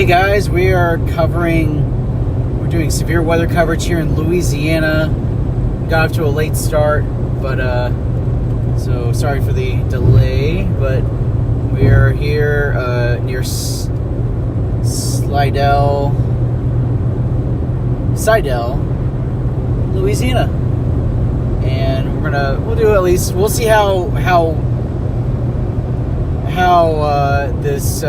Hey guys, we're doing severe weather coverage here in Louisiana. Got off to a late start, but so sorry for the delay, but we're here near Slidell, Louisiana. And we'll see how this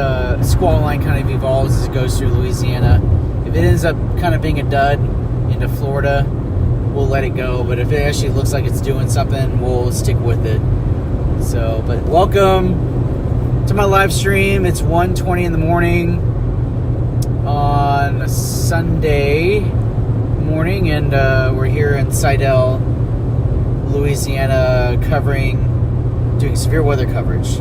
squall line kind of evolves as it goes through Louisiana. If it ends up kind of being a dud into Florida, we'll let it go. But if it actually looks like it's doing something, we'll stick with it. So, but welcome to my live stream. It's 1:20 in the morning on a Sunday morning, and we're here in Slidell, Louisiana, doing severe weather coverage.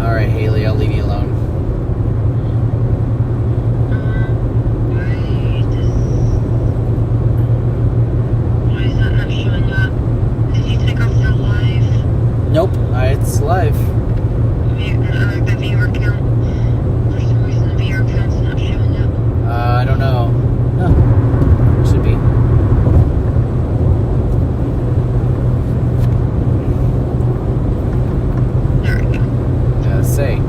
All right, Haley, I'll leave you alone. Why is that not showing up? Did you take off the live? Nope, it's live. The viewer count. For some reason, the viewer count's not showing up. I don't know. Oh, should be. Say.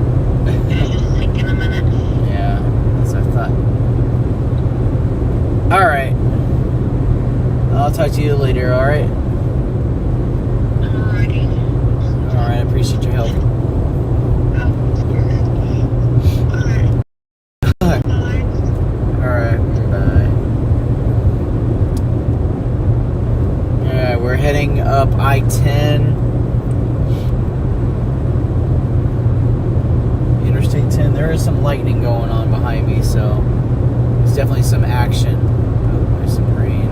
It's just taking a minute. Yeah, that's what I thought. Alright. I'll talk to you later, alright? Alrighty. Alright, I appreciate your help. Alright. Alright, bye. Alright, we're heading up I-10. Interstate 10. There is some lightning going on behind me, so there's definitely some action. Oh, there's some rain.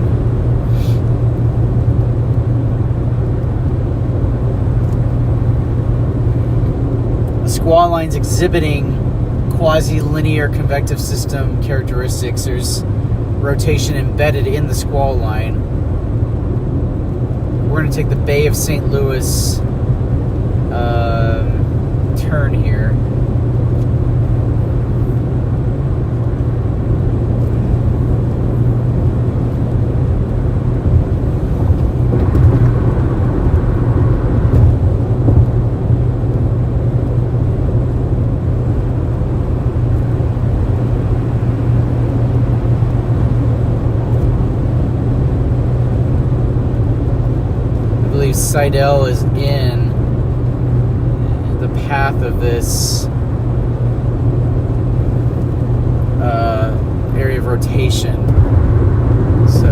The squall line's exhibiting quasi-linear convective system characteristics. There's rotation embedded in the squall line. We're going to take the Bay of St. Louis turn here. Slidell is in the path of this area of rotation. So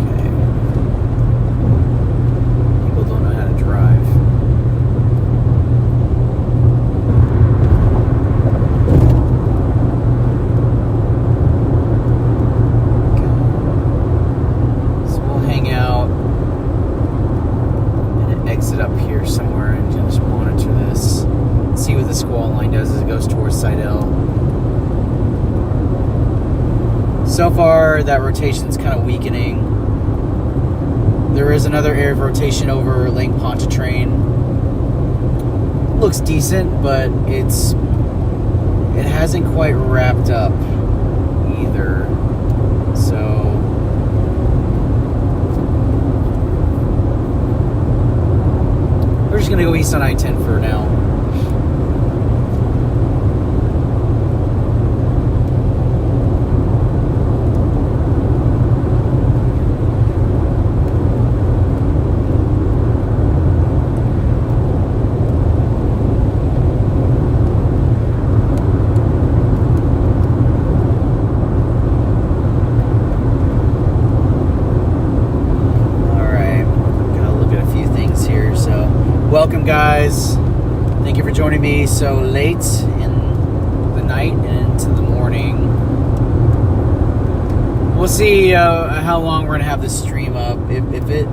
okay. People don't know how to drive. Up here somewhere and just monitor this, see what the squall line does as it goes towards Slidell. So far that rotation's kind of weakening. There is another area of rotation over Lake Pontchartrain. Looks decent, but it hasn't quite wrapped up either. So we're just going to go east on I-10 for now. Welcome, guys. Thank you for joining me so late in the night and into the morning. We'll see how long we're going to have this stream up. If it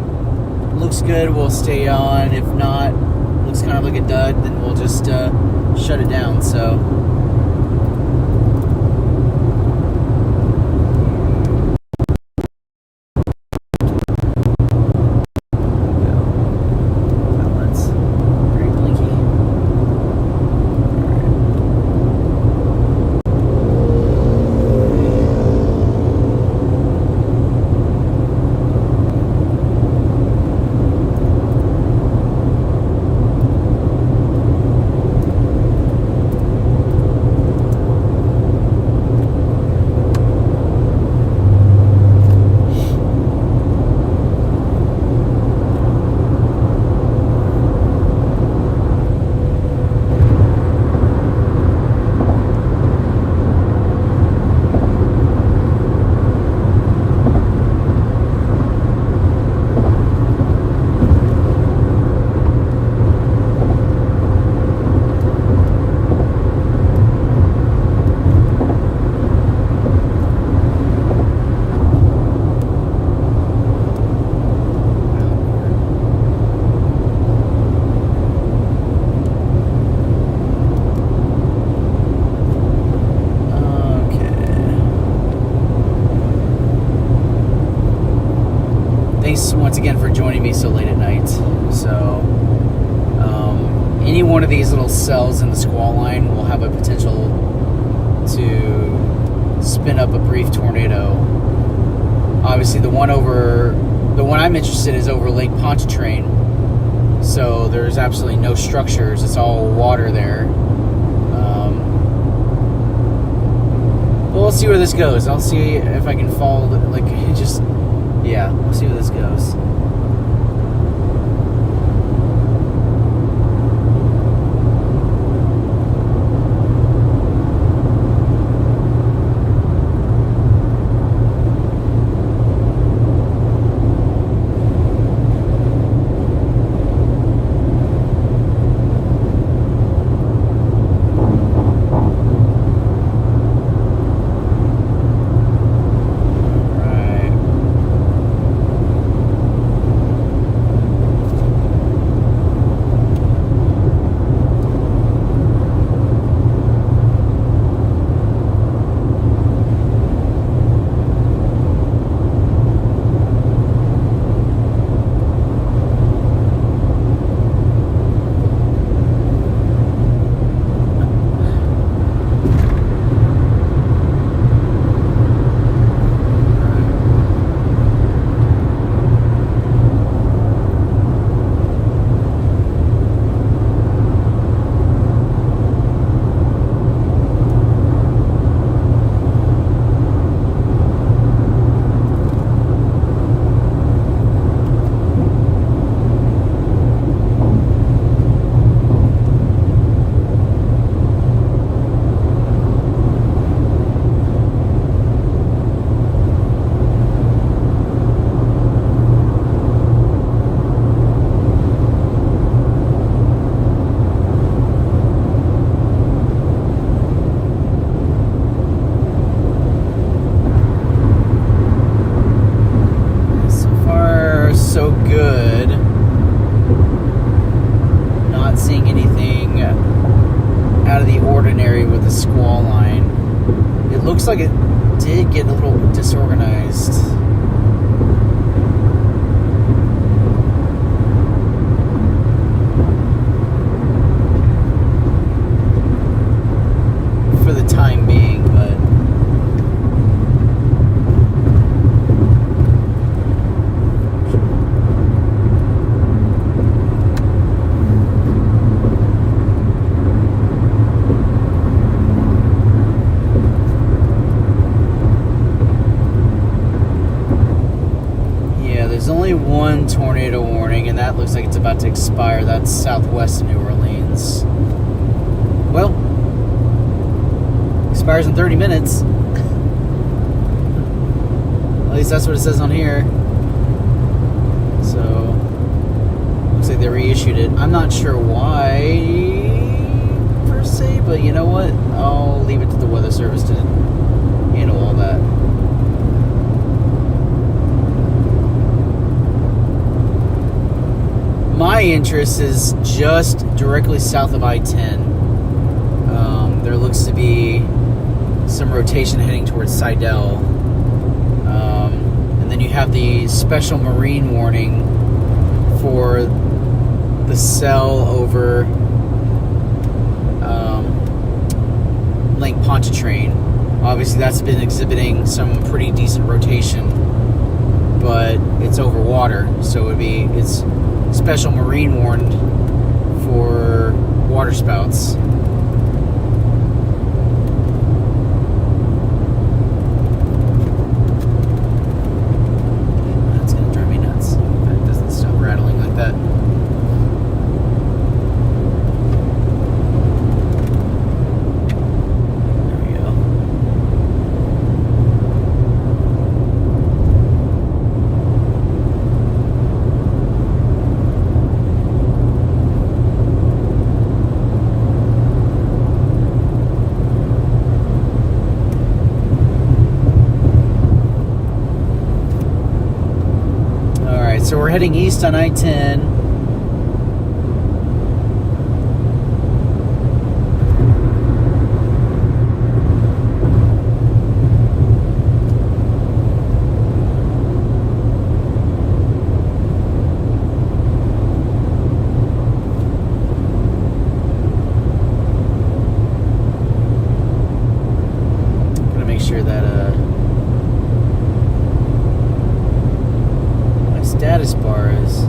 looks good, we'll stay on. If not, looks kind of like a dud, then we'll just shut it down. So once again for joining me so late at night. So, any one of these little cells in the squall line will have a potential to spin up a brief tornado. Obviously, the one I'm interested in is over Lake Pontchartrain. So there's absolutely no structures. It's all water there. But we'll see where this goes. I'll see if I can follow. We'll see where this goes. Like it did get a little disorganized. For the time being, but there's only one tornado warning, and that looks like it's about to expire. That's southwest of New Orleans. Well, expires in 30 minutes. At least that's what it says on here. So, looks like they reissued it. I'm not sure why, per se, but you know what? I'll leave it to the Weather Service to handle all that. My interest is just directly south of I-10. There looks to be some rotation heading towards Seidel. And then you have the special marine warning for the cell over Lake Pontchartrain. Obviously, that's been exhibiting some pretty decent rotation, but it's over water, so it's special marine warned for water spouts. That's gonna drive me nuts. That doesn't stop rattling like that. There we go. So we're heading east on I-10. sure that my status bar is.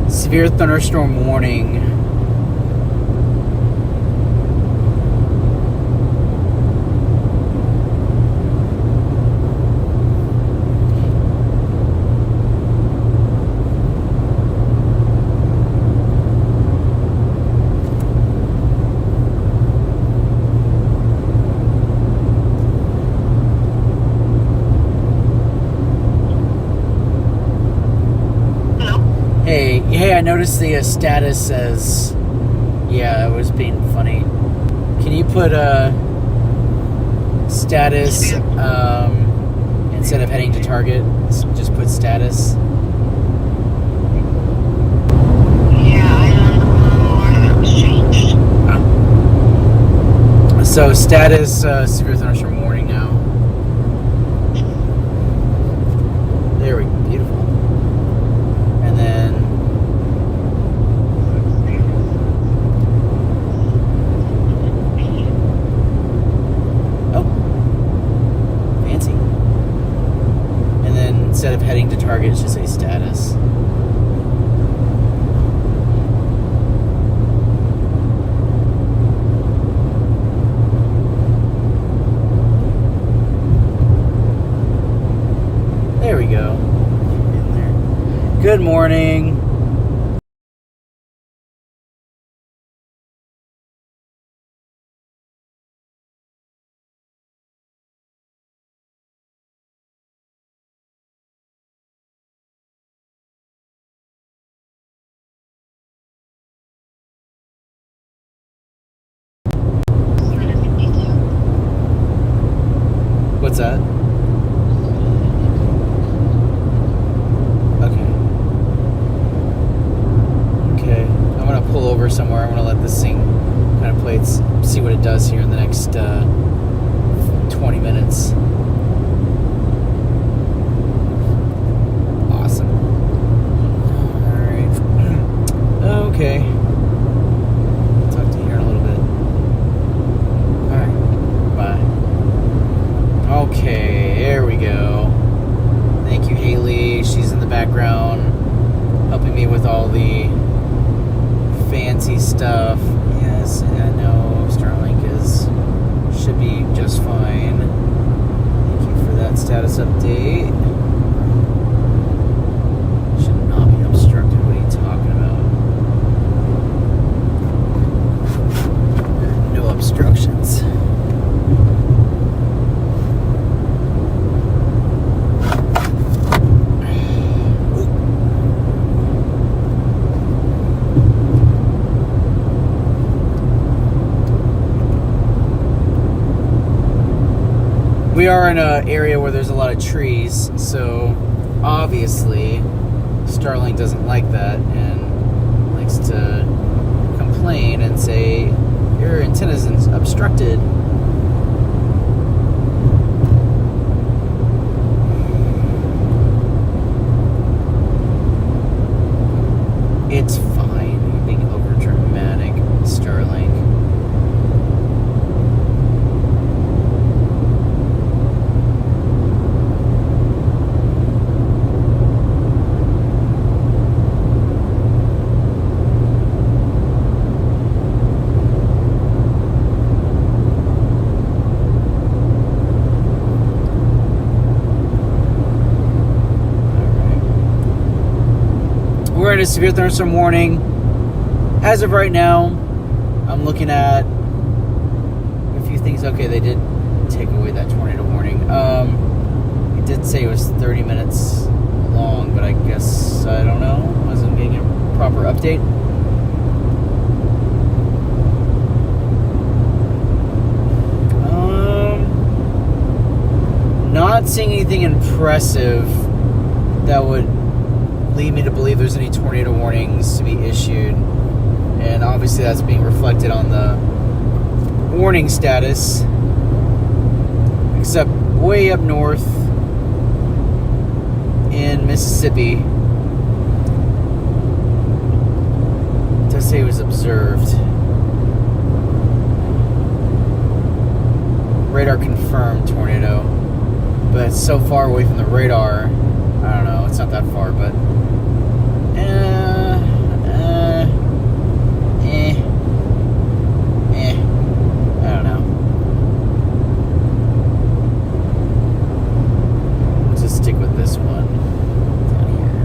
Severe thunderstorm warning. Hey, I noticed the status says, yeah, it was being funny. Can you put a status instead of heading to target? Just put status. Yeah, I don't know why that was changed. So status severe thunderstorm warning now. There we go. Beautiful. And then instead of heading to target, it should say status. There we go. In there. Good morning. What's that? Okay. I'm gonna pull over somewhere. I'm gonna let this thing kind of play its, see what it does here in the next 20 minutes. Awesome. Alright. Okay. Talk to you here in a little bit. Alright. Bye. Okay, there we go. Thank you, Haley. She's in the background helping me with all the fancy stuff. Yes, I know Starlink should be just fine. Thank you for that status update. Should not be obstructed. What are you talking about? No obstructions. We are in an area where there's a lot of trees, so obviously Starlink doesn't like that and likes to complain and say your antenna's obstructed. It's fine. You're being over dramatic, Starlink. We're in a severe thunderstorm warning. As of right now, I'm looking at a few things. Okay, they did take away that tornado warning. It did say it was 30 minutes long, but I guess, I don't know. I wasn't getting a proper update. Not seeing anything impressive that would lead me to believe there's any tornado warnings to be issued. And obviously that's being reflected on the warning status. Except way up north in Mississippi, it does say it was observed. Radar confirmed tornado, but it's so far away from the radar. I don't know, it's not that far, but I don't know. Let's just stick with this one down here.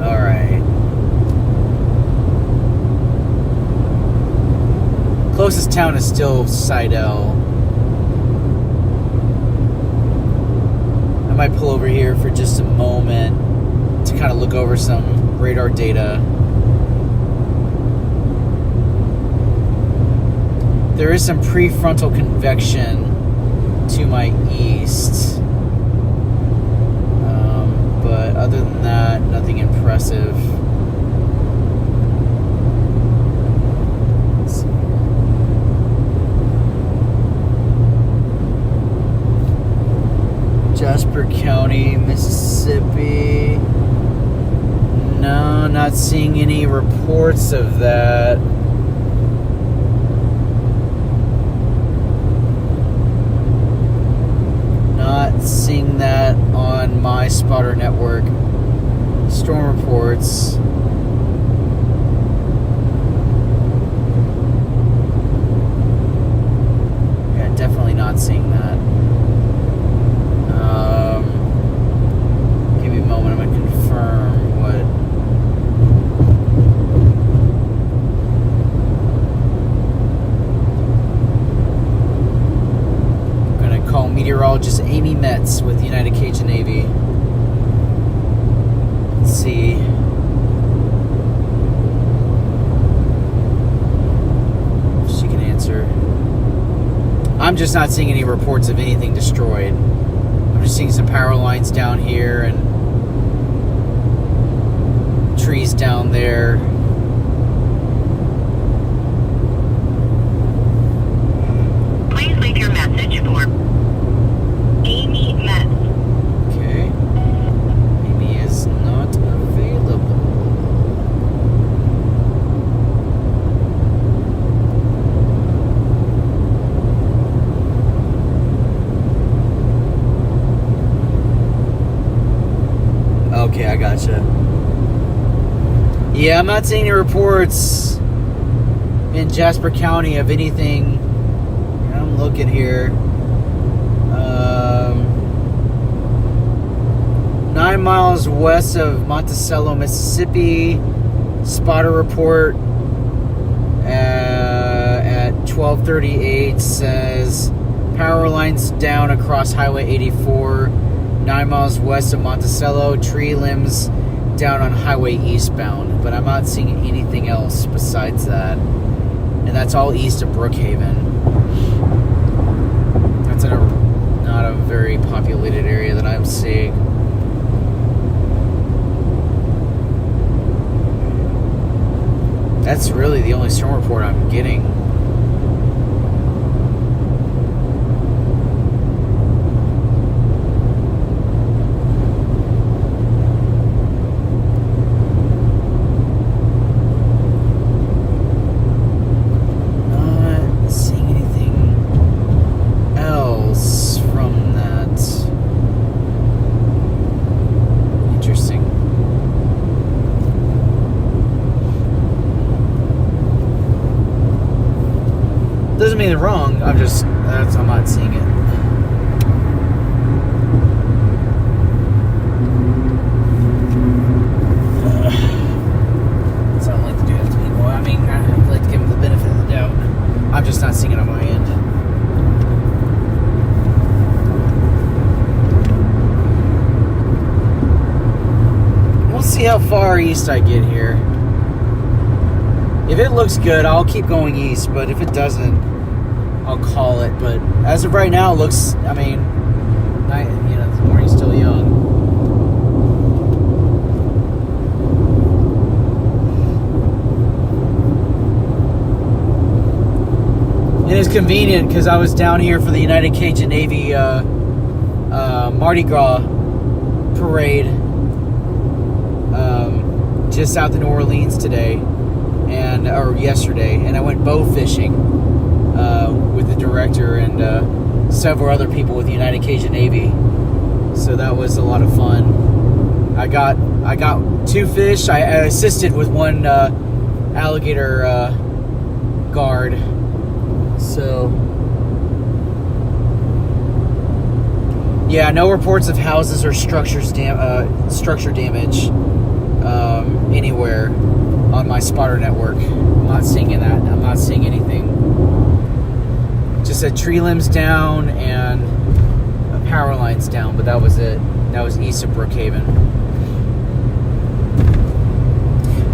All right. Closest town is still Seidel. I might pull over here for just a moment to kind of look over some radar data. There is some prefrontal convection to my east. But other than that, nothing impressive. Jasper County, Mississippi. No, not seeing any reports of that. Not seeing that on my spotter network. Storm reports. Yeah, definitely not seeing that. Give me a moment, I'm going to confirm what. I'm going to call meteorologist Amy Metz with the United Cajun Navy. Let's see. If she can answer. I'm just not seeing any reports of anything destroyed. I'm just seeing some power lines down here and trees down there. Please leave your message for Amy Metz. Okay. Amy is not available. Okay, I gotcha. Yeah, I'm not seeing any reports in Jasper County of anything. I'm looking here. 9 miles west of Monticello, Mississippi. Spotter report at 12:38 says power lines down across Highway 84. 9 miles west of Monticello, tree limbs down on highway eastbound, but I'm not seeing anything else besides that, and that's all east of Brookhaven. That's not a very populated area that I'm seeing. That's really the only storm report I'm getting. Doesn't mean they're wrong. I'm not seeing it. That's what I like to do to people. I mean, I like to give them the benefit of the doubt. I'm just not seeing it on my end. We'll see how far east I get here. If it looks good, I'll keep going east, but if it doesn't, I'll call it. But as of right now, it looks, I mean, the morning's still young. And it's convenient because I was down here for the United Cajun Navy Mardi Gras parade just south of New Orleans today, or yesterday, and I went bow fishing with the director and several other people with the United Cajun Navy. So that was a lot of fun. I got 2 fish. I assisted with one alligator guard. So, yeah, no reports of houses or structure damage anywhere on my spotter network. I'm not seeing that. I'm not seeing anything. Just said tree limbs down and power lines down, but that was it. That was east of Brookhaven.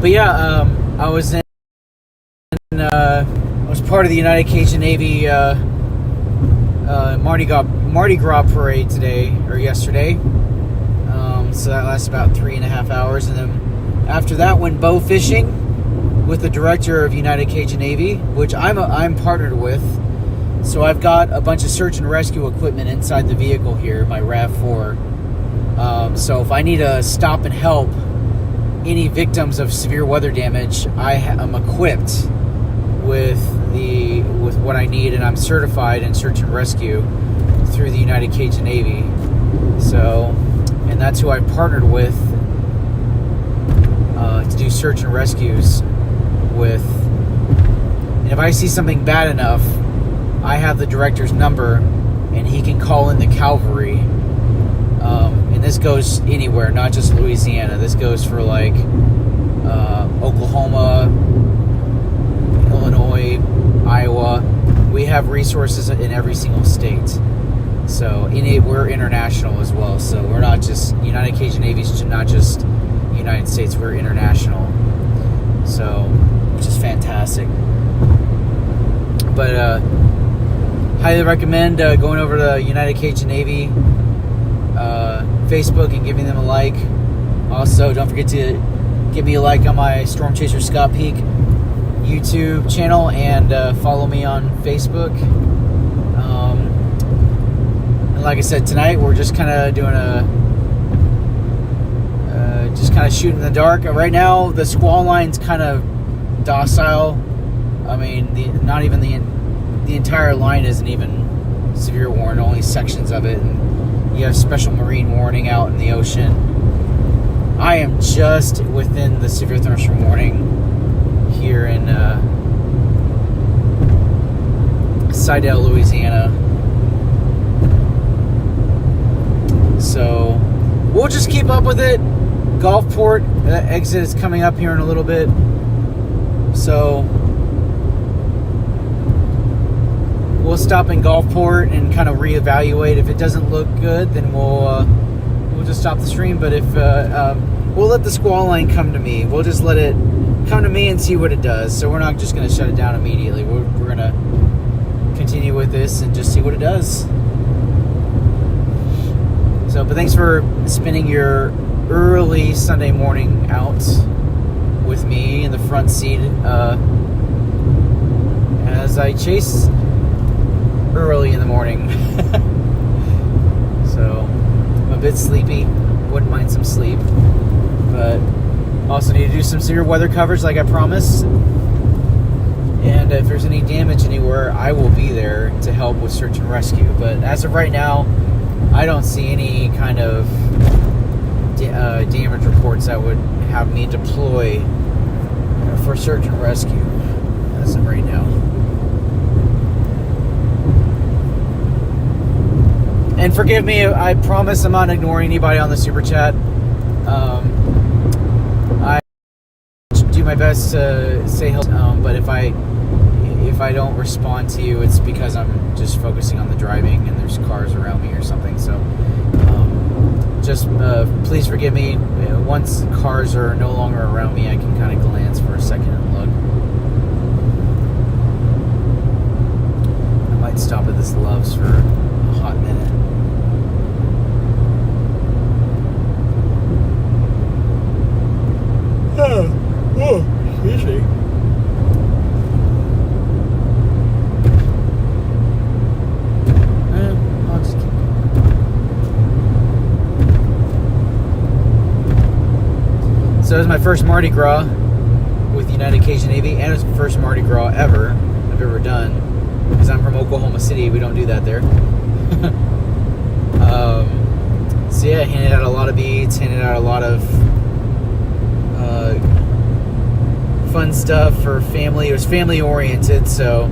But yeah, I was in. I was part of the United Cajun Navy Mardi Gras parade today or yesterday. So that lasts about 3.5 hours, and then after that went bow fishing with the director of United Cajun Navy, which I'm partnered with. So I've got a bunch of search and rescue equipment inside the vehicle here, my RAV4. So if I need to stop and help any victims of severe weather damage, I'm equipped with what I need, and I'm certified in search and rescue through the United Cajun Navy. So, and that's who I've partnered with to do search and rescues with. And if I see something bad enough, I have the director's number, and he can call in the cavalry. And this goes anywhere, not just Louisiana. This goes for like Oklahoma, Illinois, Iowa. We have resources in every single state. So we're international as well. So we're not just United Cajun Navy is not just United States. We're international. So, which is fantastic. But highly recommend going over to United Cajun Navy Facebook and giving them a like. Also, don't forget to give me a like on my Storm Chaser Scott Peake YouTube channel, and follow me on Facebook. And like I said, tonight we're just kind of doing just kind of shooting in the dark. Right now, the squall line's kind of docile. I mean, not even the entire line isn't even severe warned, only sections of it. And you have special marine warning out in the ocean. I am just within the severe thunderstorm warning here in Sidell, Louisiana. So we'll just keep up with it. Gulfport exit is coming up here in a little bit. So we'll stop in Gulfport and kind of reevaluate. If it doesn't look good, then we'll just stop the stream. But if we'll let the squall line come to me. We'll just let it come to me and see what it does. So we're not just going to shut it down immediately. We're going to continue with this and just see what it does. So, but thanks for spending your early Sunday morning out with me in the front seat as I chase early in the morning. So I'm a bit sleepy, wouldn't mind some sleep, but also need to do some severe weather coverage like I promised. And if there's any damage anywhere, I will be there to help with search and rescue. But as of right now, I don't see any kind of damage reports that would have me deploy for search and rescue as of right now. And forgive me, I promise I'm not ignoring anybody on the super chat. I do my best to say hello, but if I don't respond to you, it's because I'm just focusing on the driving and there's cars around me or something. So just please forgive me. Once cars are no longer around me, I can kind of glance for a second and look. I might this Loves for a hot minute. Excuse me. I'll just keep going. So it was my first Mardi Gras with United Cajun Navy, and it was the first Mardi Gras ever I've ever done. Because I'm from Oklahoma City, we don't do that there. So yeah, handed out a lot of beads, handed out a lot of fun stuff for family. It was family oriented, so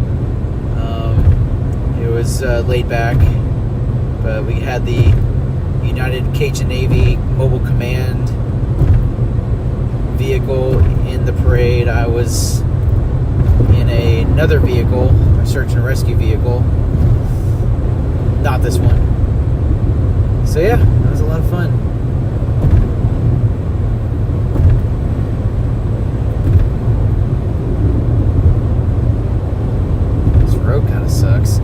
it was laid back. But we had the United Cajun Navy Mobile Command vehicle in the parade. I was in another vehicle, a search and rescue vehicle, not this one. So yeah, that was a lot of fun. This road kind of sucks.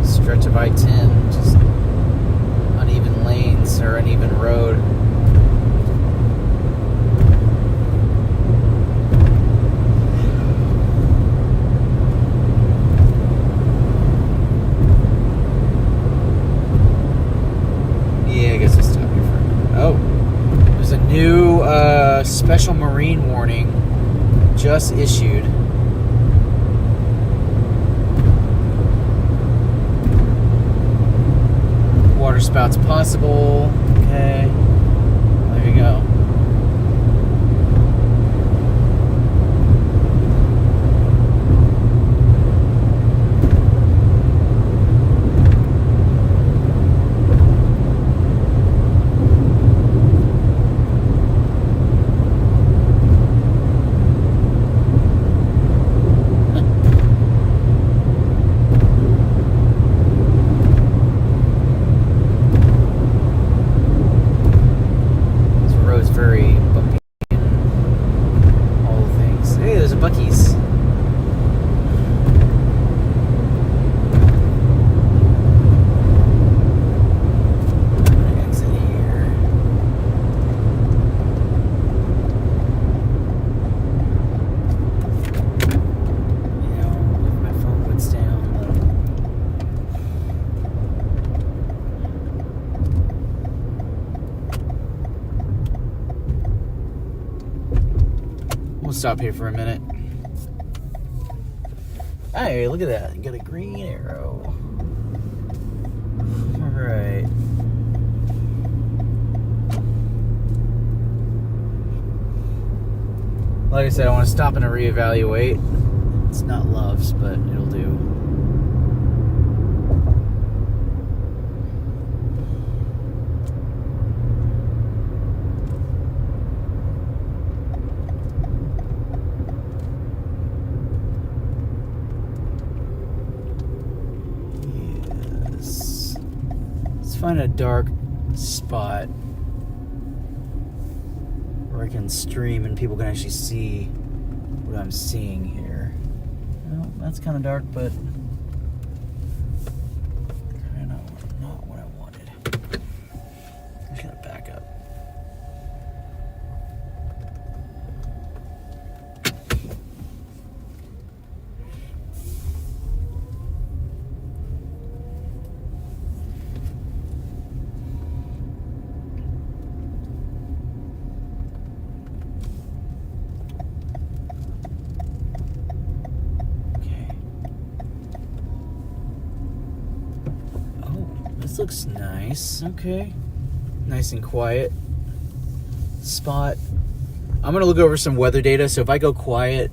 Stretch of I-10, just uneven lanes or uneven road. New special marine warning just issued. Water spouts possible. Okay. There you go. We'll stop here for a minute. Hey, look at that. You got a green arrow. Alright. Like I said, I want to stop and reevaluate. It's not Loves, but it'll do. Find a dark spot where I can stream and people can actually see what I'm seeing here. Well, that's kind of dark, but kind of not what I wanted. I'm just gonna back up. This looks nice. Okay. Nice and quiet spot. I'm going to look over some weather data. So if I go quiet,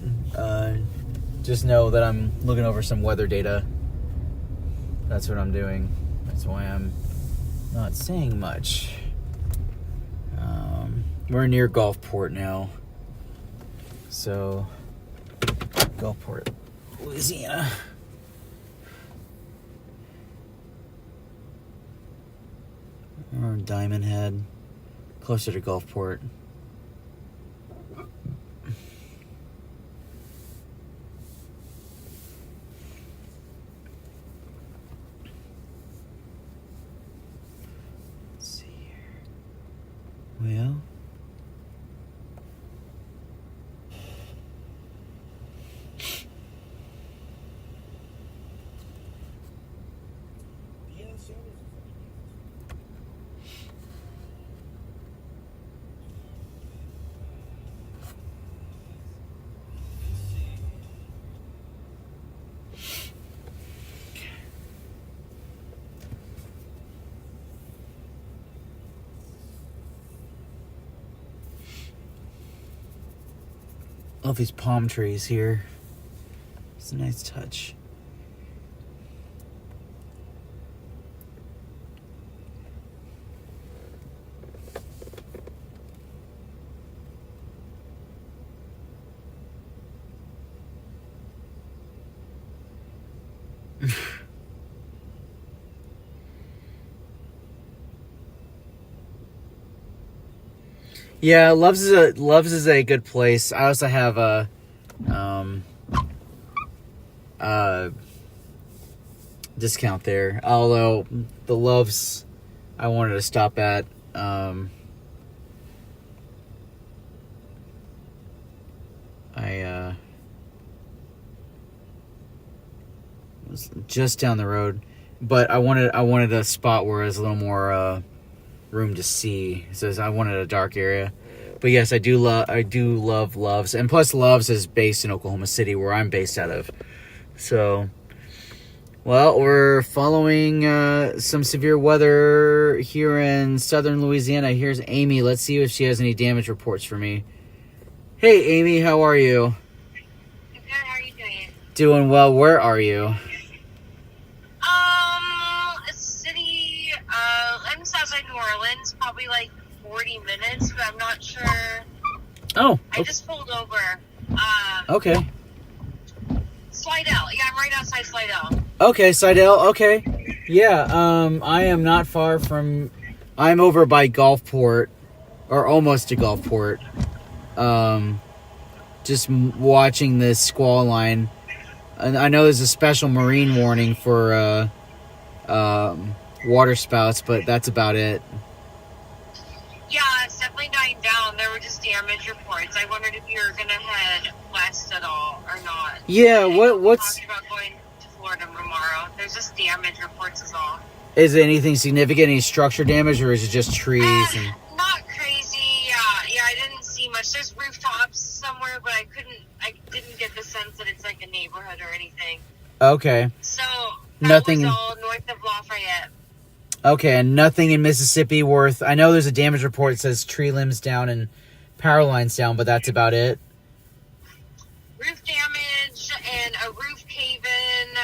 just know that I'm looking over some weather data. That's what I'm doing. That's why I'm not saying much. We're near Gulfport now. So, Gulfport, Louisiana. Or Diamond Head, closer to Gulfport. Love these palm trees here. It's a nice touch. Yeah, Loves is a good place. I also have a discount there. Although the Loves I wanted to stop at was just down the road, but I wanted a spot where there's a little more room to see. It says I wanted a dark area. But yes, I do love Loves, and plus Loves is based in Oklahoma City, where I'm based out of. So, well, we're following some severe weather here in southern Louisiana. Here's Amy. Let's see if she has any damage reports for me. Hey, Amy, how are you? Good. How are you doing? Doing well. Where are you? City. I'm just outside New Orleans. Probably like 40 minutes, but I'm not sure. Oh. I just pulled over. Okay. Slidell. Yeah, I'm right outside Slidell. Okay, Slidell. Okay. Yeah. I am not far from. I'm over by Gulfport, or almost to Gulfport. Just watching this squall line. And I know there's a special marine warning for water spouts, but that's about it. Yeah, it's definitely dying down. There were just damage reports. I wondered if you were gonna head west at all or not. Yeah, what's talking about going to Florida tomorrow? There's just damage reports is all. Is it anything significant? Any structure damage, or is it just trees? Not crazy. Yeah. I didn't see much. There's rooftops somewhere, but I didn't get the sense that it's like a neighborhood or anything. Okay. So Nothing. was all north of Lafayette. Okay, and nothing in Mississippi worth. I know there's a damage report that says tree limbs down and power lines down, but that's about it. Roof damage and a roof cave-in,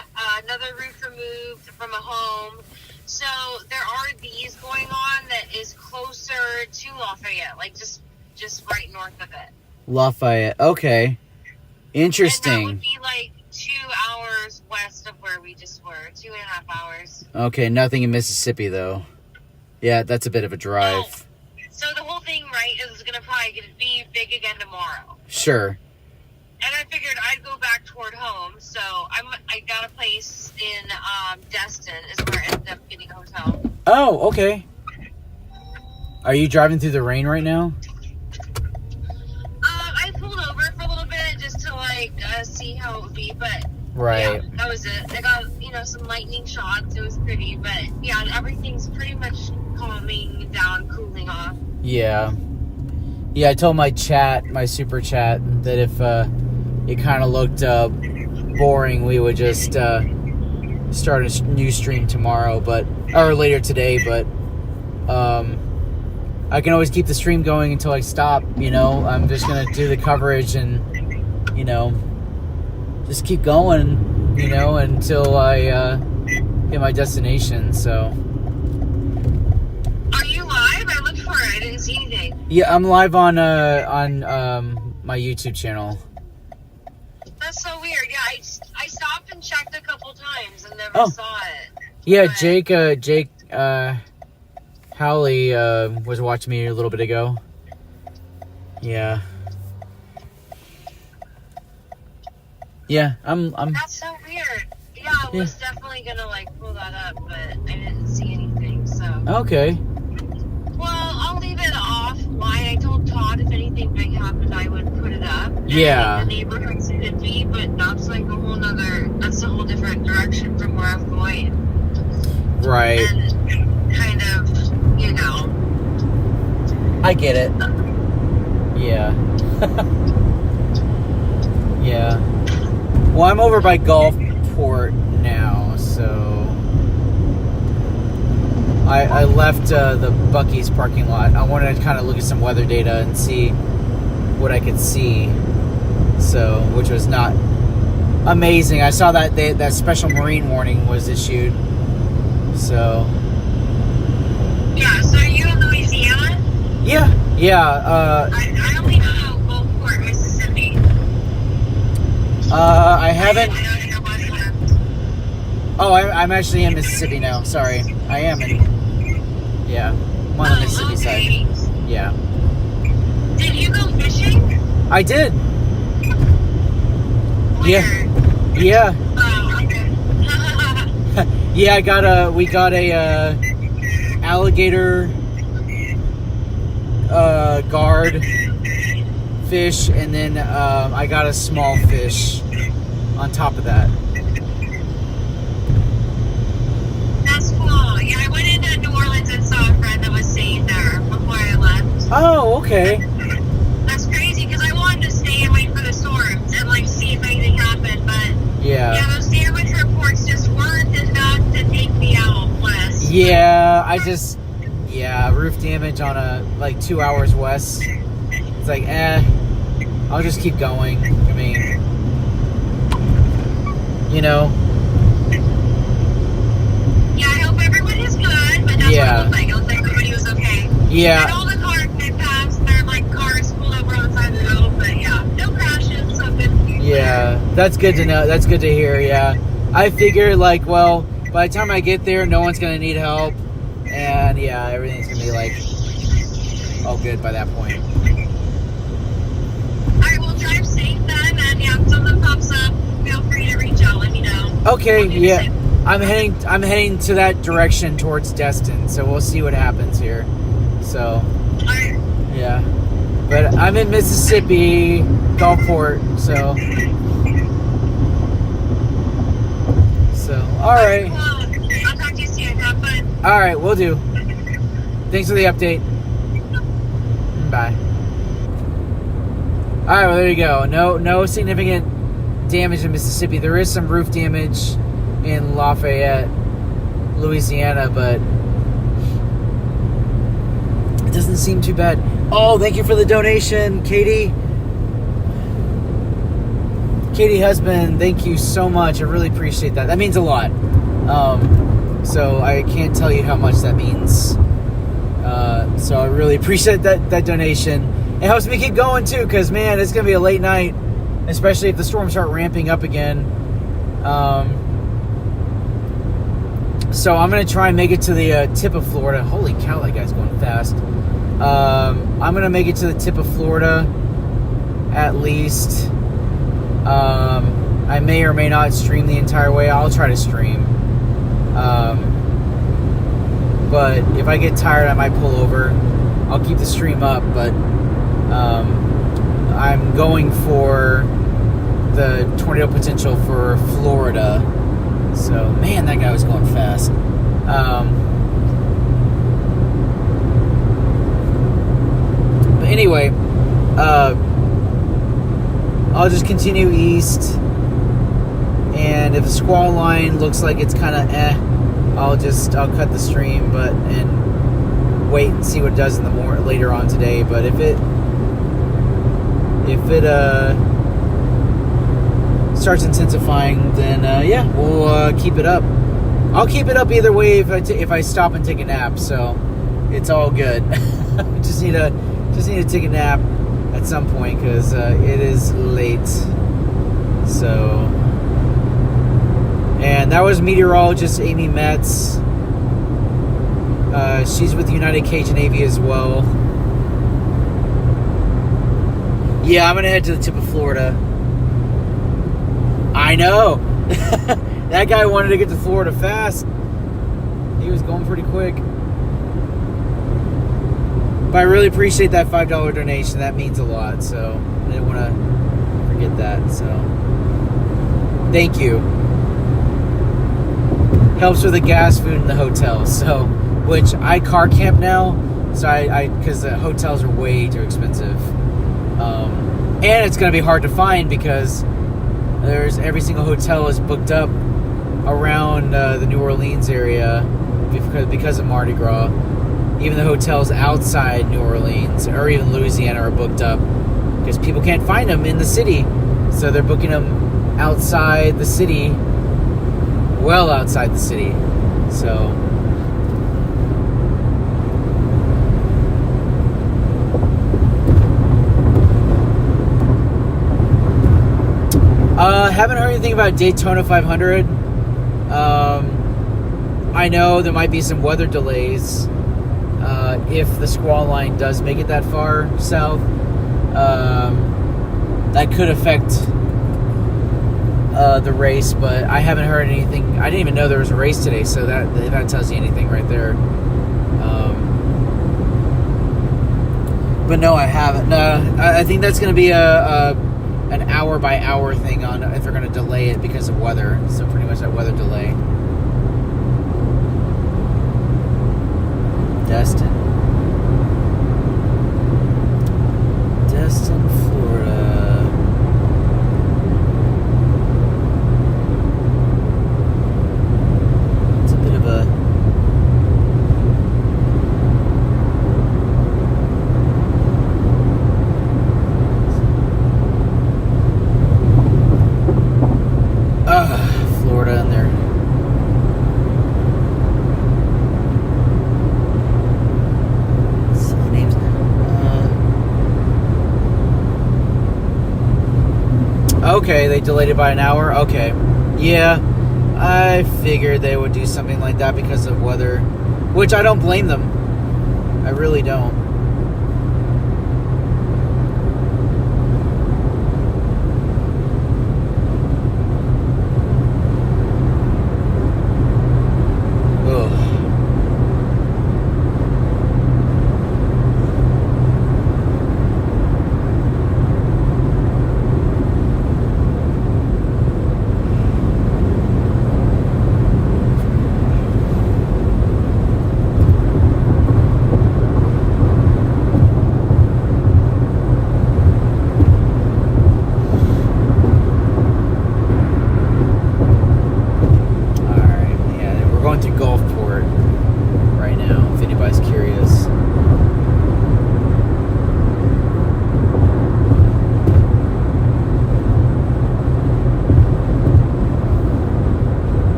another roof removed from a home. So there are these going on that is closer to Lafayette, like just right north of it. Lafayette. Okay. Interesting. And that would be like 2 hours west of where we just were. 2.5 hours. Okay, nothing in Mississippi though. Yeah, that's a bit of a drive. No. So the whole thing, right, is going to probably be big again tomorrow. Sure. And I figured I'd go back toward home, so I got a place in Destin is where I ended up getting a hotel. Oh, okay. Are you driving through the rain right now? I pulled over for a little bit just to see how it would be, but right. Yeah, that was it. I got some lightning shots. It was pretty, but yeah, everything's pretty much calming down, cooling off. Yeah. Yeah, I told my super chat, that if it kind of looked boring, we would just start a new stream tomorrow, or later today, but I can always keep the stream going until I stop, I'm just going to do the coverage and, just keep going, until I hit my destination, so. Are you live? I looked for it. I didn't see anything. Yeah, I'm live on my YouTube channel. That's so weird. Yeah, I stopped and checked a couple times and never saw it. Yeah, but Jake Howley was watching me a little bit ago. Yeah. Yeah, I'm That's so weird. Yeah, I was definitely gonna pull that up, but I didn't see anything, so. Okay. Well, I'll leave it offline. I told Todd if anything big happened, I would put it up. Yeah. And the neighborhood's could be, but that's that's a whole different direction from where I'm going. Right. And kind of, I get it. Yeah. Yeah. Well, I'm over by Gulfport now, so I left the Buc-ee's parking lot. I wanted to kind of look at some weather data and see what I could see. So, which was not amazing. I saw that that special marine warning was issued. So. Yeah. So are you in Louisiana? Yeah. I only know Gulfport, Mississippi. I haven't. I don't know what's left. Oh, I'm actually in Mississippi now. Sorry, I am in. Yeah, I'm on the Mississippi side. Yeah. Did you go fishing? I did. Where? Yeah. Oh, okay. Yeah, we got a alligator guard fish, and then I got a small fish on top of that. That's cool. Yeah, I went into New Orleans and saw a friend that was staying there before I left. Oh, okay. That's crazy because I wanted to stay and wait for the storms and like see if anything happened, but Yeah, those damage reports just weren't enough to take me out west. yeah. Roof damage on like 2 hours west. It's like, I'll just keep going. I mean, you know. Yeah, I hope everyone is good, but that's what it looked like. It looked like everybody was okay. Yeah. And all the cars they passed, they're like cars pulled over on the side of the road, but yeah, no crashes, so good. Yeah, that's good to know. That's good to hear. Yeah, I figure like, well, by the time I get there, no one's gonna need help, and yeah, everything's gonna be like all good by that point. Alright, well drive safe then, and yeah, if something pops up, feel free to reach out, let me know. Okay, I'll do the yeah, same. I'm heading to that direction towards Destin, so we'll see what happens here. So, Alright. yeah, but I'm in Mississippi, Gulfport, so all right. Well, I'll talk to you soon. Have fun. All right, we'll do. Thanks for the update. Bye. All right, well, there you go. No significant damage in Mississippi. There is some roof damage in Lafayette, Louisiana, but it doesn't seem too bad. Oh, thank you for the donation, Katie. Katie Husband, thank you so much. I really appreciate that. That means a lot. So I can't tell you how much that means. So I really appreciate that donation. It helps me keep going too, because man, it's gonna be a late night, especially if the storms start ramping up again. So I'm gonna try and make it to the tip of Florida. Holy cow, that guy's going fast. I'm gonna make it to the tip of Florida at least. I may or may not stream the entire way. I'll try to stream. But if I get tired, I might pull over. I'll keep the stream up, but I'm going for the tornado potential for Florida. So, man, that guy was going fast. But anyway, I'll just continue east, and if the squall line looks like it's kind of I'll cut the stream, and wait and see what it does in the later on today. But if it starts intensifying, then yeah, we'll keep it up. I'll keep it up either way if I stop and take a nap. So it's all good. just need to take a nap at some point because it is late. So, and that was meteorologist Amy Metz. She's with United Cajun Navy as well. Yeah, I'm gonna head to the tip of Florida. I know. That guy wanted to get to Florida fast. He was going pretty quick. But I really appreciate that $5 donation. That means a lot. So I didn't want to forget that. So thank you. Helps with the gas, food, and the hotel. So, which I car camp now. So because the hotels are way too expensive. And it's going to be hard to find because every single hotel is booked up around the New Orleans area because of Mardi Gras. Even the hotels outside New Orleans or even Louisiana are booked up because people can't find them in the city So they're booking them outside the city, well outside the city. So haven't heard anything about Daytona 500. I know there might be some weather delays if the squall line does make it that far south. That could affect the race, but I haven't heard anything. I didn't even know there was a race today, so that tells you anything right there. But no, I haven't. I think that's going to be an hour by hour thing on if they're going to delay it because of weather. So pretty much that weather delay. Destin, Florida. It's a bit of a Florida and their silly names. Okay, they delayed it by an hour. Okay, yeah, I figured they would do something like that because of weather, which I don't blame them. I really don't.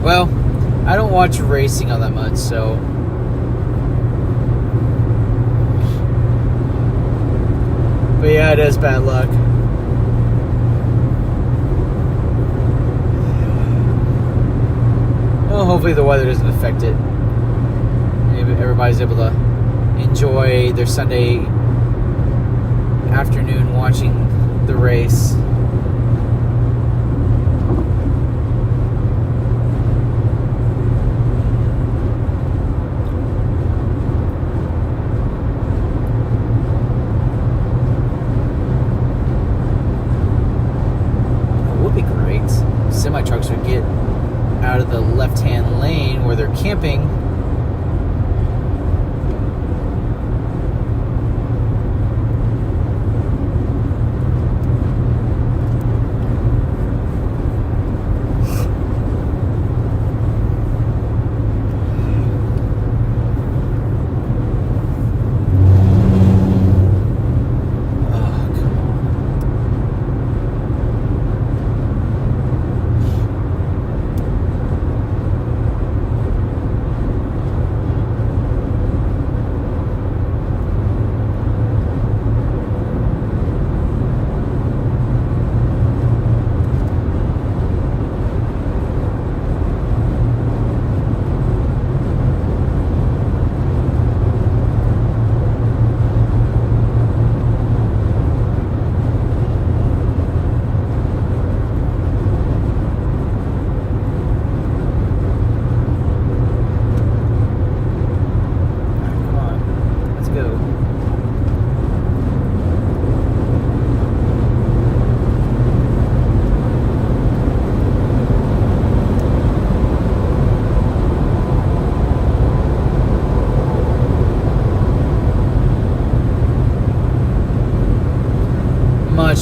Well, I don't watch racing all that much, so but yeah, it is bad luck. Well, hopefully the weather doesn't affect it. Maybe everybody's able to enjoy their Sunday afternoon watching the race. Semi trucks would get out of the left-hand lane where they're camping.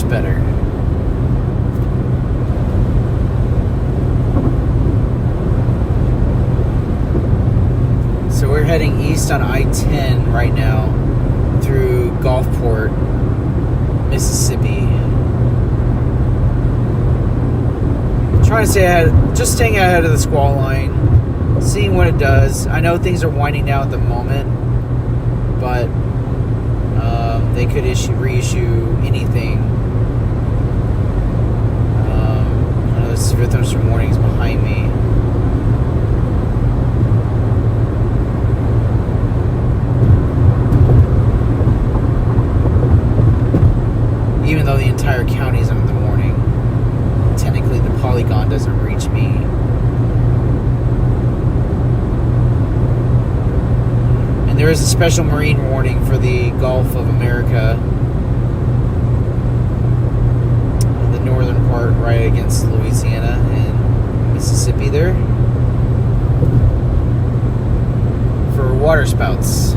much better. So we're heading east on I-10 right now through Gulfport, Mississippi. Trying to stay ahead, just staying ahead of the squall line, seeing what it does. I know things are winding down at the moment, but they could reissue anything. I know the severe thunderstorm warning is behind me. Even though the entire county is under the warning, technically the polygon doesn't reach me. And there is a special marine warning for the Gulf of America, the northern part right against Louisiana and Mississippi there, for water spouts.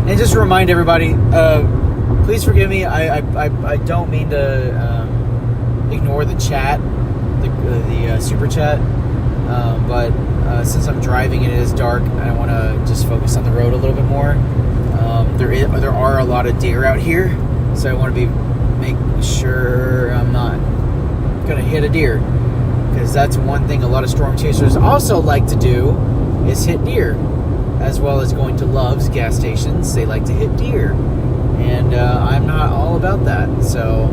And just to remind everybody, please forgive me. I don't mean to ignore the chat, the super chat, but since I'm driving and it is dark, I want to just focus on the road a little bit more. There are a lot of deer out here, so I want to make sure I'm not gonna hit a deer, because that's one thing a lot of storm chasers also like to do, is hit deer. As well as going to Love's gas stations, they like to hit deer, and I'm not all about that. So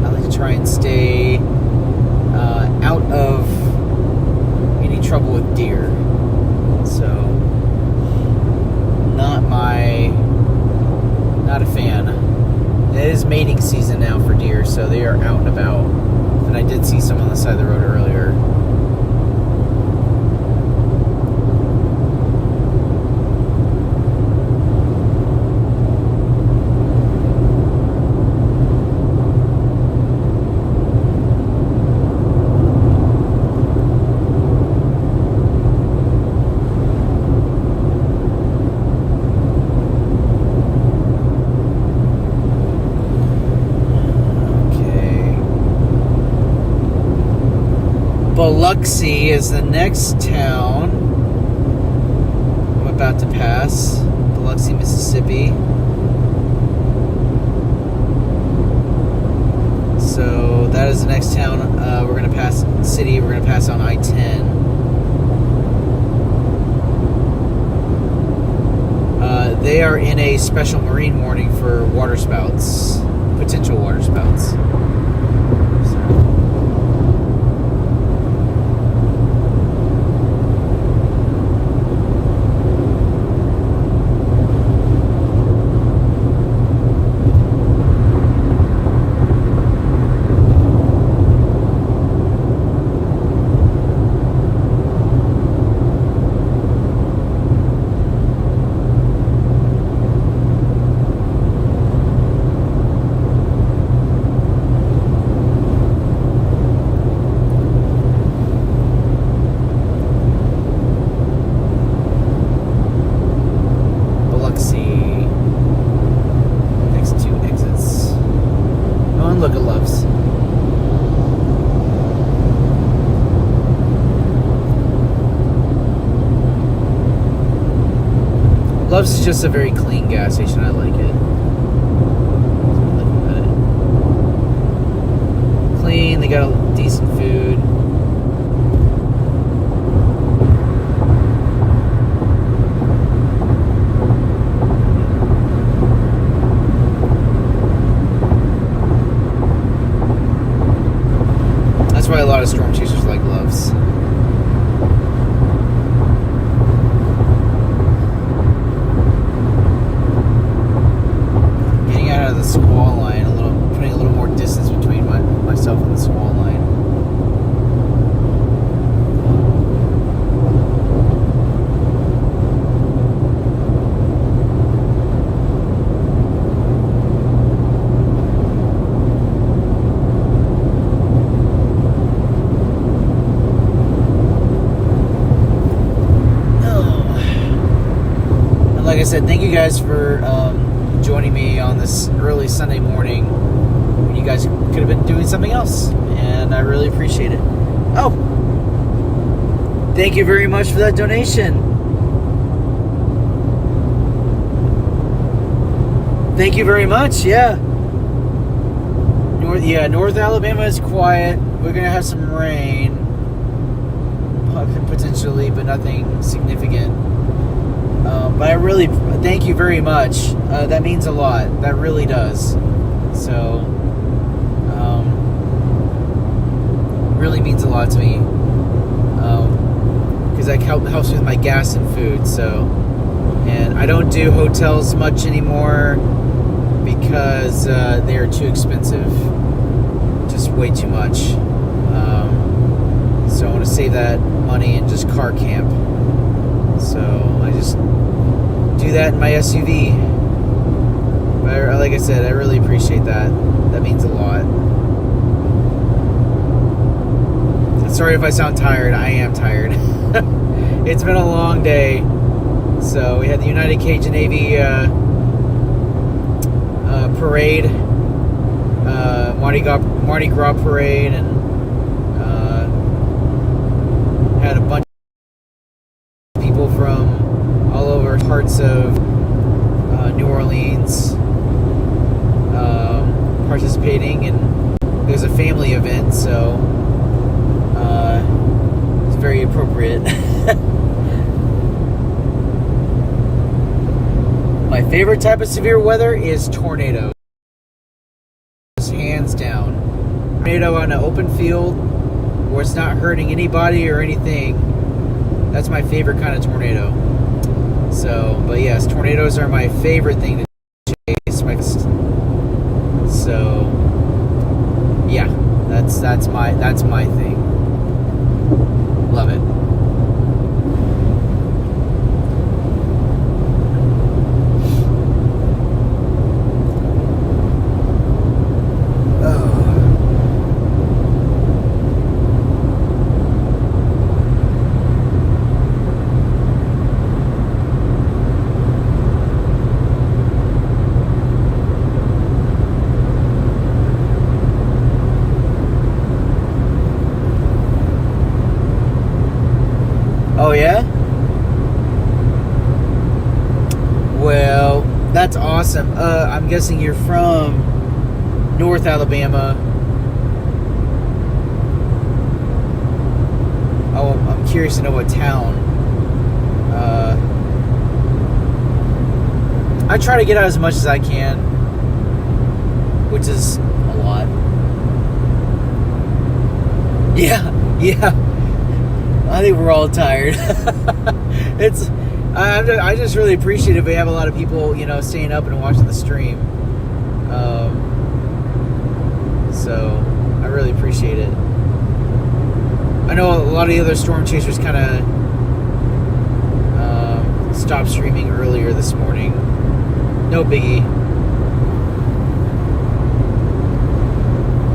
I like to try and stay out of any trouble with deer. So not a fan. It is mating season now for deer, so they are out and about. And I did see some on the side of the road earlier. Biloxi is the next town I'm about to pass. Biloxi, Mississippi. So that is the next town we're going to pass. City we're going to pass on I-10. They are in a special marine warning for water spouts, potential water spouts. Love's is just a very clean gas station. I like it. Clean. They got a decent food. That's why a lot of storm chasers like Love's. The squall line, putting a little more distance between myself and the squall line. said, thank you guys for joining me on this early Sunday morning when you guys could have been doing something else, and I really appreciate it. Oh, thank you very much for that donation. Thank you very much. Yeah. North Alabama is quiet. We're gonna have some rain, potentially, but nothing significant. But I really thank you very much. That means a lot. That really does. So, really means a lot to me. Because that helps with my gas and food. So, and I don't do hotels much anymore because they are too expensive. Just way too much. So I want to save that money and just car camp. So I just do that in my SUV. But like I said, I really appreciate that. That means a lot. Sorry if I sound tired. I am tired. It's been a long day. So we had the United Cajun Navy parade, Mardi Gras parade, and had a bunch of people from all over parts of New Orleans participating, and there's a family event, so it's very appropriate. My favorite type of severe weather is tornadoes. Hands down. Tornado on an open field where it's not hurting anybody or anything. That's my favorite kind of tornado. So, but yes, tornadoes are my favorite thing to chase. So, yeah, that's my thing. Love it. Oh, yeah? Well, that's awesome. I'm guessing you're from North Alabama. Oh, I'm curious to know what town. I try to get out as much as I can, which is a lot. Yeah. I think we're all tired. I just really appreciate it. We have a lot of people, staying up and watching the stream. So I really appreciate it. I know a lot of the other Storm Chasers kind of stopped streaming earlier this morning. No biggie.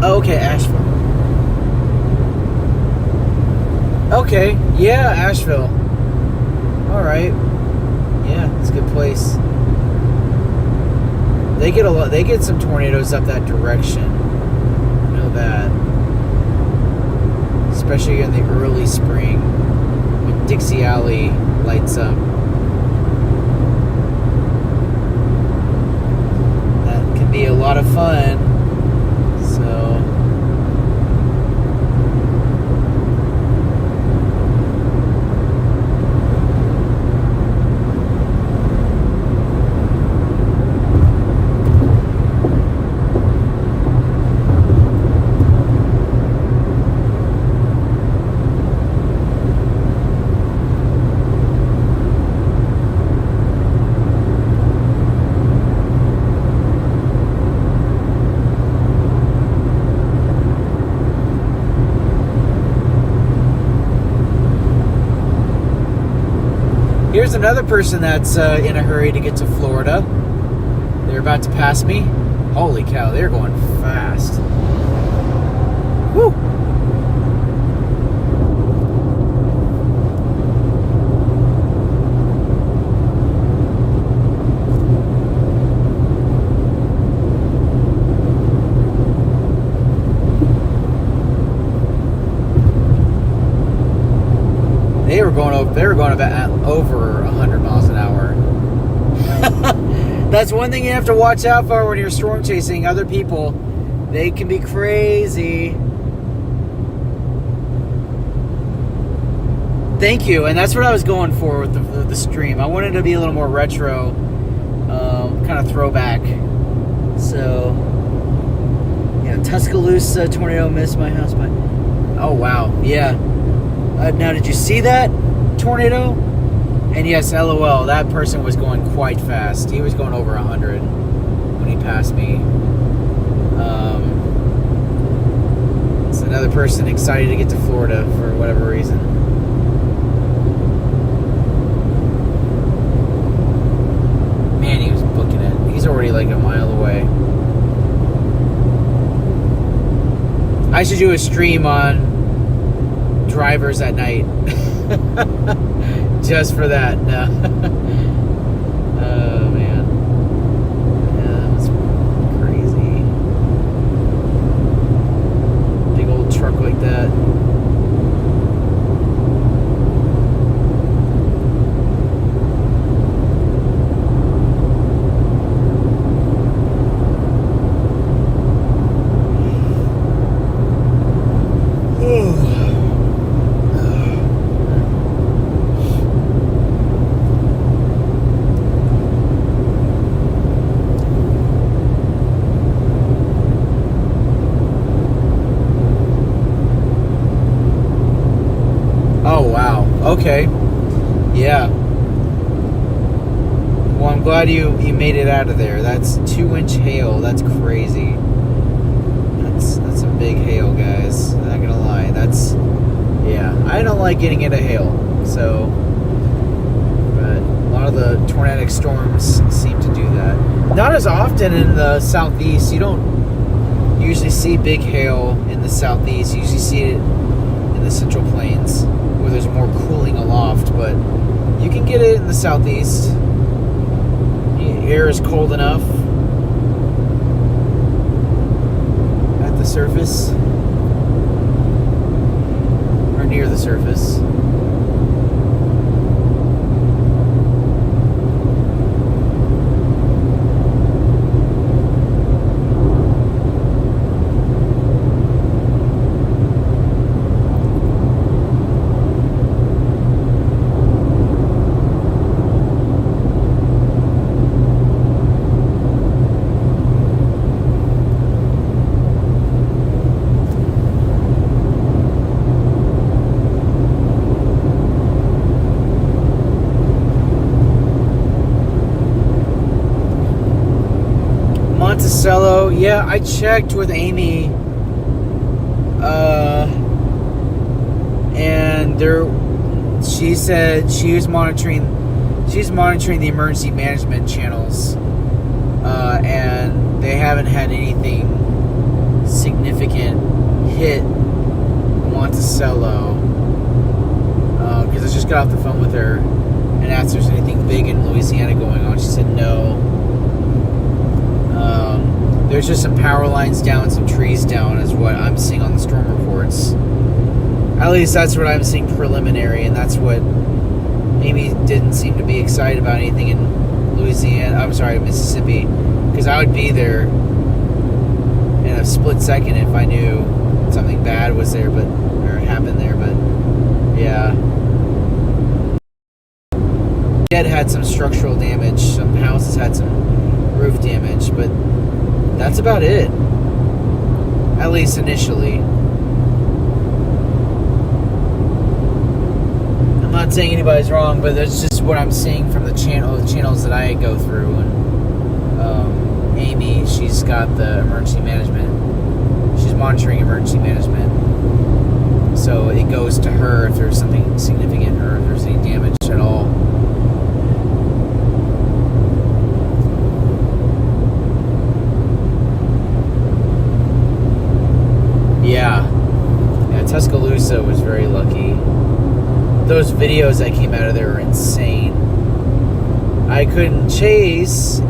Oh, okay, Asheville. Okay, yeah, Asheville. All right, yeah, it's a good place. They get some tornadoes up that direction. I know that, especially in the early spring when Dixie Alley lights up. That can be a lot of fun. So. Here's another person that's in a hurry to get to Florida. They're about to pass me. Holy cow, they're going fast. Woo! going over. They were going about over 100 miles an hour. That's one thing you have to watch out for when you're storm chasing other people. They can be crazy. Thank you, and that's what I was going for with the stream. I wanted to be a little more retro, kind of throwback. So, yeah, Tuscaloosa tornado missed my house by. Oh wow, yeah. Now, did you see that tornado? And yes, LOL, that person was going quite fast. He was going over 100 when he passed me. It's another person excited to get to Florida for whatever reason. Man, he was booking it. He's already like a mile away. I should do a stream on drivers at night. Just for that. No. Oh, man. Yeah, that's crazy. Big old truck like that. Okay. Yeah. Well, I'm glad you made it out of there. That's 2-inch hail. That's crazy. That's some big hail, guys. I'm not gonna lie. Yeah. I don't like getting into hail. So, but a lot of the tornadic storms seem to do that. Not as often in the southeast. You don't usually see big hail in the southeast. You usually see it in the central plains, where there's more cooling aloft, but you can get it in the southeast. The air is cold enough at the surface, or near the surface. Monticello, yeah, I checked with Amy, and she said she's monitoring the emergency management channels, and they haven't had anything significant hit Monticello, because I just got off the phone with her and asked if there's anything big in Louisiana going on. She said no. There's just some power lines down, some trees down, is what I'm seeing on the storm reports. At least that's what I'm seeing preliminary, and that's what Amy didn't seem to be excited about anything in Mississippi, because I would be there in a split second if I knew something bad was there, or happened there. But yeah, it had some structural damage. Some houses had some roof damage, but that's about it, at least initially. I'm not saying anybody's wrong, but that's just what I'm seeing from the channels that I go through. And Amy, she's got the emergency management. She's monitoring emergency management, so it goes to her if there's something significant or if there's any damage at all. Yeah, Tuscaloosa was very lucky. Those videos that came out of there were insane. I couldn't chase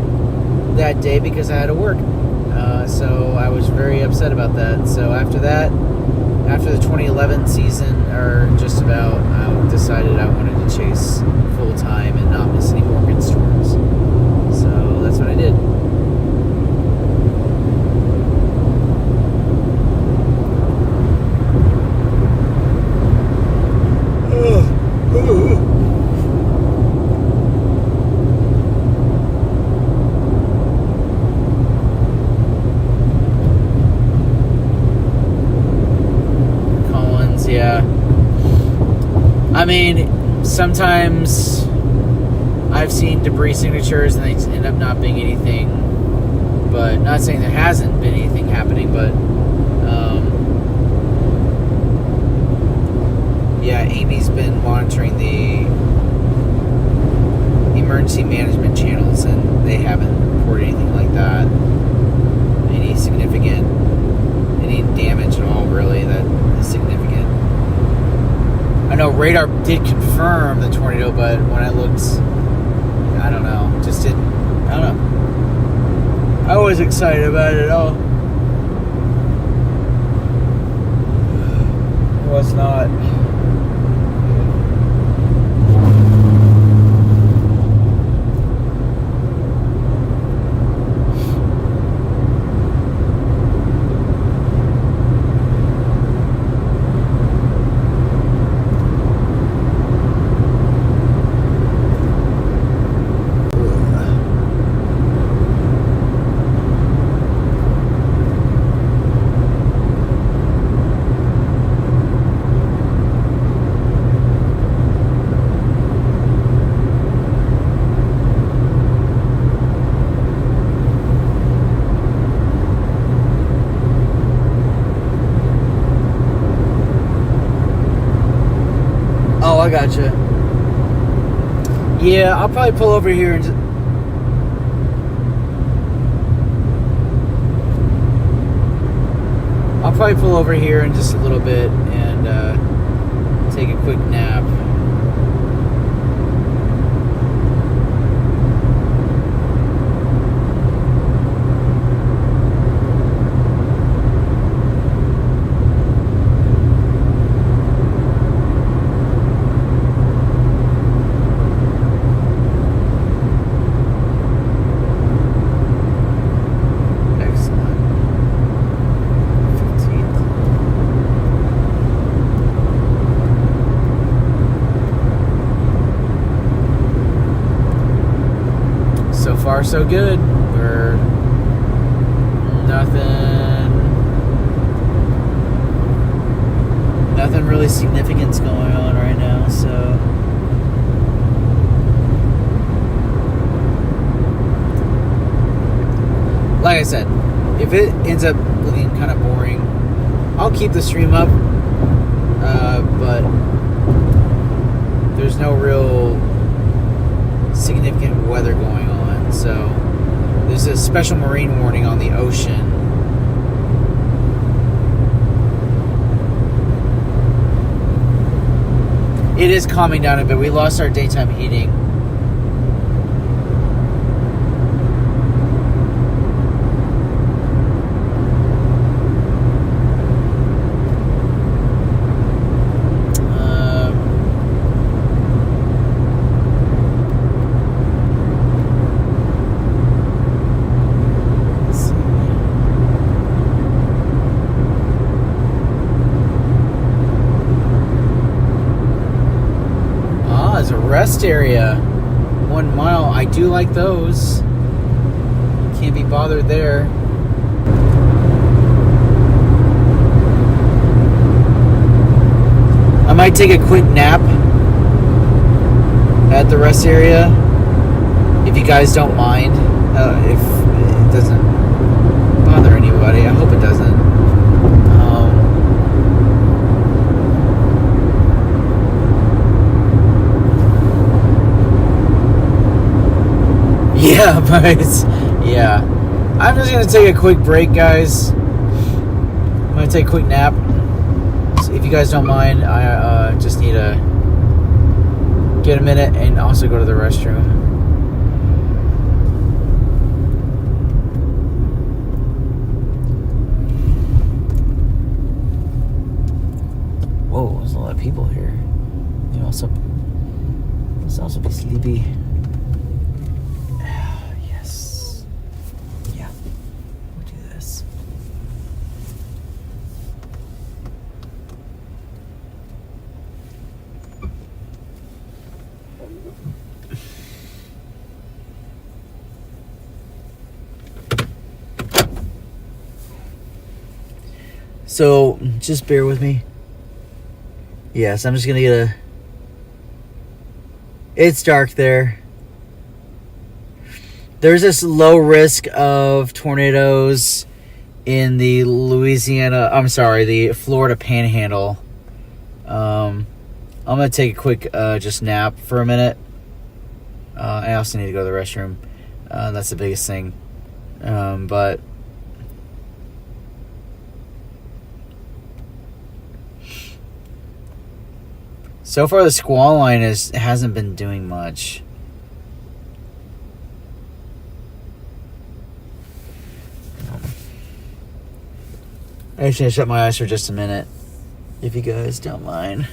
that day because I had to work. So I was very upset about that. So after that, after the 2011 season, or just about, I decided I wanted to chase full time and not miss any more good storms. So that's what I did. Yeah. I mean, sometimes I've seen debris signatures and they end up not being anything, but not saying there hasn't been anything happening, but yeah, Amy's been monitoring the emergency management channels and they haven't reported anything like that, any damage at all really that is significant. I know radar did confirm the tornado, but when I looked, I don't know, I don't know. I was excited about it at all. I was not. I gotcha. Yeah, I'll probably pull over here and just... I'll probably pull over here in just a little bit and take a quick nap. Far so good. We're nothing really significant's going on right now, so like I said, if it ends up looking kind of boring, I'll keep the stream up, but there's no real significant weather going on. So there's a special marine warning on the ocean. It is calming down a bit. We lost our daytime heating. Rest area, 1 mile. I do like those. Can't be bothered there. I might take a quick nap at the rest area if you guys don't mind. If it doesn't bother anybody, I hope it doesn't. Yeah, but yeah. I'm just going to take a quick break, guys. I'm going to take a quick nap. So if you guys don't mind, I just need to get a minute and also go to the restroom. Whoa, there's a lot of people here. They all also be sleepy. Yes. Yeah. We'll do this. So, just bear with me. Yes, I'm just gonna get a... It's dark there. There's this low risk of tornadoes in the the Florida Panhandle. I'm gonna take a quick just nap for a minute. I also need to go to the restroom. That's the biggest thing. But so far the squall line hasn't been doing much. I'm just gonna shut my eyes for just a minute, if you guys don't mind.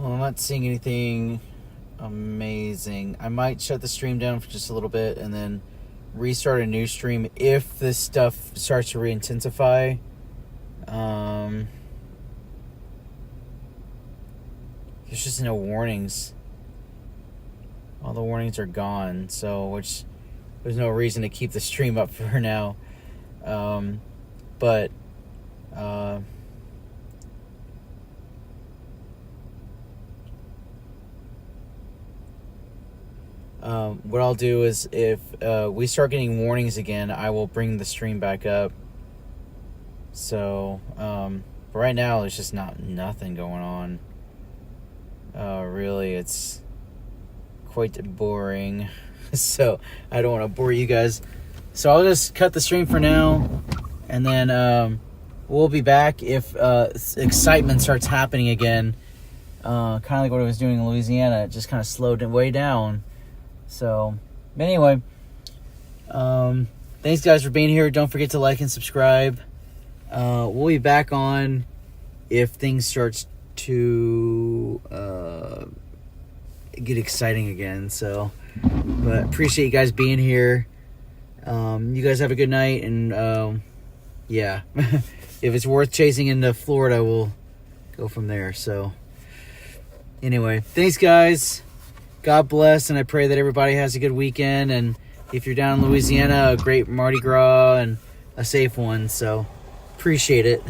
Well, I'm not seeing anything amazing. I might shut the stream down for just a little bit and then restart a new stream if this stuff starts to re-intensify. There's just no warnings. All the warnings are gone, so which there's no reason to keep the stream up for now. But what I'll do is if we start getting warnings again, I will bring the stream back up. So but right now there's just nothing going on. Really, it's quite boring. So I don't want to bore you guys. So I'll just cut the stream for now, and then we'll be back if excitement starts happening again. Kind of like what I was doing in Louisiana. It just kind of slowed it way down. So anyway, thanks guys for being here. Don't forget to like and subscribe. We'll be back on if things starts to get exciting again. So, but appreciate you guys being here. You guys have a good night, and yeah, if it's worth chasing into Florida, we'll go from there. So anyway, thanks guys. God bless, and I pray that everybody has a good weekend, and if you're down in Louisiana, a great Mardi Gras and a safe one. So appreciate it.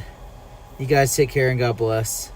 You guys take care, and God bless.